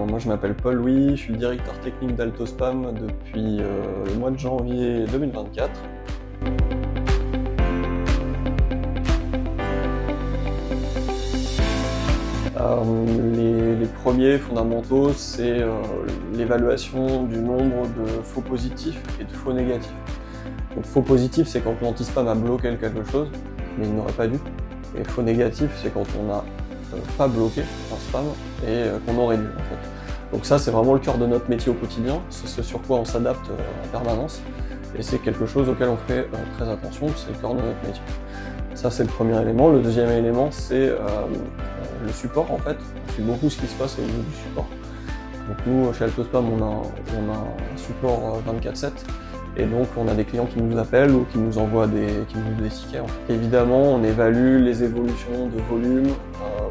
Moi je m'appelle Paul-Louis, je suis le directeur technique d'Altospam depuis le mois de janvier 2024. Les premiers fondamentaux, c'est l'évaluation du nombre de faux positifs et de faux négatifs. Donc faux positif, c'est quand l'anti-spam a bloqué quelque chose, mais il n'aurait pas dû. Et faux négatif, c'est quand on n'a pas bloqué un spam et qu'on aurait dû en fait. Donc ça, c'est vraiment le cœur de notre métier au quotidien, c'est ce sur quoi on s'adapte en permanence. Et c'est quelque chose auquel on fait très attention, c'est le cœur de notre métier. Ça, c'est le premier élément. Le deuxième élément, c'est le support en fait. On suit beaucoup ce qui se passe au niveau du support. Donc nous, chez Altospam, on a un support 24/7. Et donc on a des clients qui nous appellent ou qui nous envoient des tickets. En fait. Évidemment, on évalue les évolutions de volume,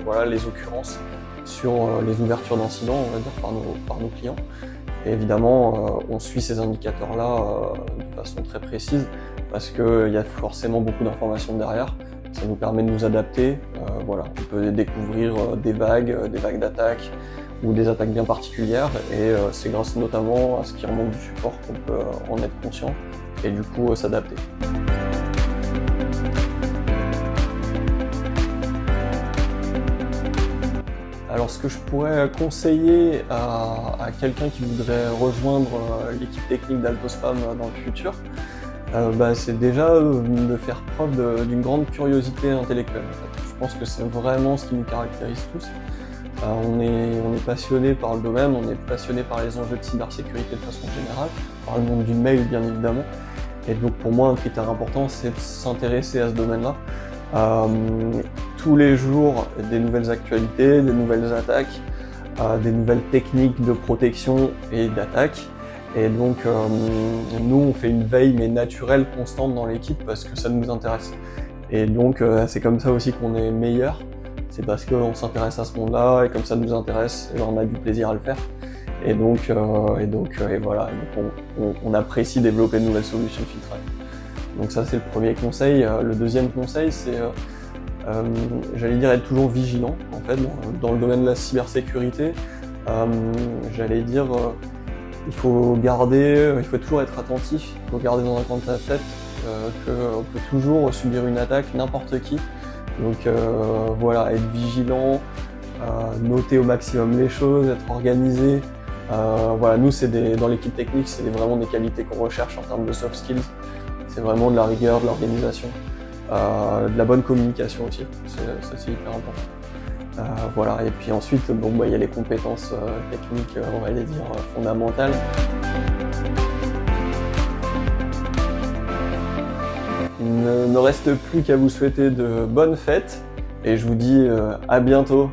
voilà, les occurrences sur les ouvertures d'incidents, on va dire, par nos clients. Et évidemment, on suit ces indicateurs-là de façon très précise parce qu'il y a forcément beaucoup d'informations derrière. Ça nous permet de nous adapter. Voilà, on peut découvrir des vagues d'attaques ou des attaques bien particulières, et c'est grâce notamment à ce qui remonte du support qu'on peut en être conscient et du coup s'adapter. Alors ce que je pourrais conseiller à quelqu'un qui voudrait rejoindre l'équipe technique d'Altospam dans le futur, c'est déjà de faire preuve d'une grande curiosité intellectuelle. En fait. Je pense que c'est vraiment ce qui nous caractérise tous. On est passionné par le domaine, on est passionné par les enjeux de cybersécurité de façon générale, par le monde du mail bien évidemment. Et donc pour moi, un critère important, c'est de s'intéresser à ce domaine-là. Tous les jours, des nouvelles actualités, des nouvelles attaques, des nouvelles techniques de protection et d'attaque. Et donc nous, on fait une veille mais naturelle, constante dans l'équipe parce que ça nous intéresse. Et donc c'est comme ça aussi qu'on est meilleur. C'est parce qu'on s'intéresse à ce monde-là et comme ça nous intéresse, et on a du plaisir à le faire. Et voilà, on apprécie développer de nouvelles solutions de filtrage. Donc ça c'est le premier conseil. Le deuxième conseil, c'est j'allais dire être toujours vigilant en fait dans le domaine de la cybersécurité. J'allais dire il faut toujours être attentif, il faut garder dans un coin de sa tête qu'on peut toujours subir une attaque, n'importe qui. Donc voilà, être vigilant, noter au maximum les choses, être organisé. Voilà, nous dans l'équipe technique, c'est vraiment des qualités qu'on recherche en termes de soft skills. C'est vraiment de la rigueur, de l'organisation, de la bonne communication aussi, ça c'est hyper important. Voilà, et puis ensuite, il y a les compétences techniques, on va les dire, fondamentales. Il ne reste plus qu'à vous souhaiter de bonnes fêtes et je vous dis à bientôt.